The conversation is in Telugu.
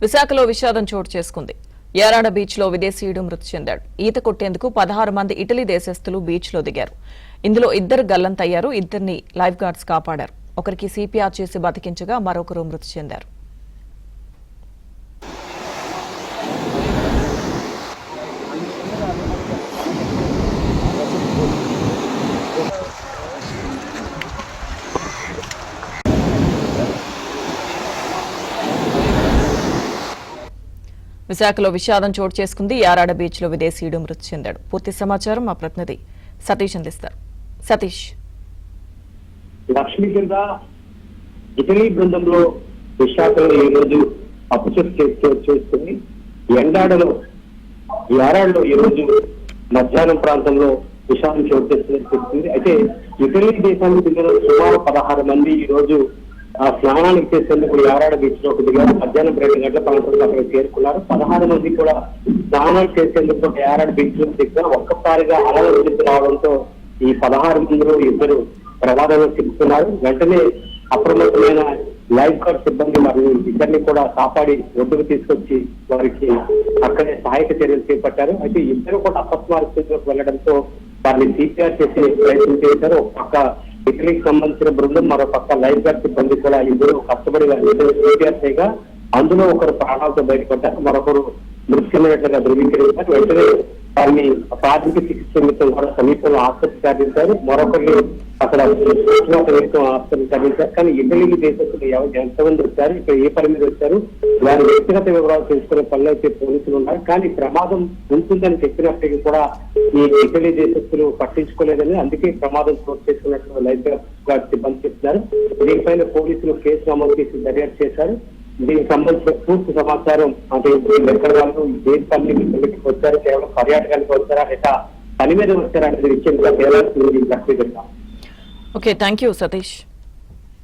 విశాఖలో విషాదం చోటు చేసుకుంది. యారాడ బీచ్ లో విదేశీయుడు మృతి చెందాడు. ఈత కొట్టేందుకు 16 మంది ఇటలీ దేశస్థులు బీచ్ లో దిగారు. ఇందులో 2 గల్లంతయ్యారు. 2ని లైఫ్ గార్డ్స్ కాపాడారు. ఒకరికి సిపిఆర్ చేసి బతికించగా మరొకరు మృతి చెందారు. విశాఖలో విషాదం చోటు చేసుకుంది. యారాడ బీచ్ లో విదేశీయుడు మృతి చెందాడు. పూర్తి సమాచారం మా ప్రతినిధి సతీష్ అందిస్తారు. సతీష్, లక్ష్మీ కింద ఇటలీ బృందంలో విశాఖలో ఈ రోజు చేసుకుని యారాడలో ఈ రోజు మధ్యాహ్నం ప్రాంతంలో విషాదం చోటు చేసుకుంది. అయితే ఇటలీ దేశానికి చెందిన సుమారు 16 మంది ఈ రోజు స్నానానికి చేసేందుకు యారాడ బీచ్ లో దిగారు. మధ్యాహ్నం 2 గంటల ప్రాంతంలో అక్కడ చేరుకున్నారు. 16 మంది కూడా స్నానాలు చేసేందుకు యారాడ బీచ్ లో దిగా ఒక్కసారిగా అలలు రావడంతో ఈ 16 మందిలో 2 ప్రమాదంలో చిక్కుతున్నారు. వెంటనే అప్రమత్తమైన లైఫ్ గార్డ్ సిబ్బంది మరియు ఇద్దరిని కూడా కాపాడి ఒడ్డుకు తీసుకొచ్చి వారికి అక్కడే సహాయక చర్యలు చేపట్టారు. అయితే ఇద్దరు కూడా అపస్మారక స్థితిలోకి వెళ్లడంతో వారిని సిపిఆర్ చేసే ప్రయత్నం చేశారు. ఒక పక్క ఇటలీకి సంబంధించిన బృందం, మరో పక్క లైఫ్ గార్డ్ సిబ్బంది కూడా ఇద్దరు కష్టపడి సిపిఆర్ చేయగా అందులో ఒకరు ప్రాణాలతో బయటపడ్డారు, మరొకరు మృతి చెందినట్లుగా ధృవీకరించారు. వెంటనే వారిని ప్రాథమిక చికిత్స నిమిత్తం కూడా సమీపంలో ఆసుపత్రి తరలించారు. మరొకరిని అక్కడ ఆసుపత్రి తరలించారు. కానీ ఇటలీ దేశస్తులు ఎంతమంది వచ్చారు, ఇక్కడ ఏ పని మీద వచ్చారు, వారి వ్యక్తిగత వివరాలు తెలుసుకునే పనులు అయితే పోలీసులు ఉన్నారు. కానీ ప్రమాదం ఉంటుందని చెప్పినప్పటికీ కూడా ఈ ఇటలీ దేశస్తులు పట్టించుకోలేదని, అందుకే ప్రమాదం చోటు చేసుకున్నట్లు లైఫ్ గార్డ్ సిబ్బంది చెప్తున్నారు. దీనిపైన పోలీసులు కేసు నమోదు చేసి దర్యాప్తు చేశారు. దీనికి సంబంధించిన పూర్తి సమాచారం అంటే ఎక్కడ వాళ్ళు ఏ పనికి వచ్చారు, కేవలం పర్యాటకానికి వచ్చారా లేక పని మీద వచ్చారా అనేది విషయంగా తేలాల్సింది. Okay, thank you Satish.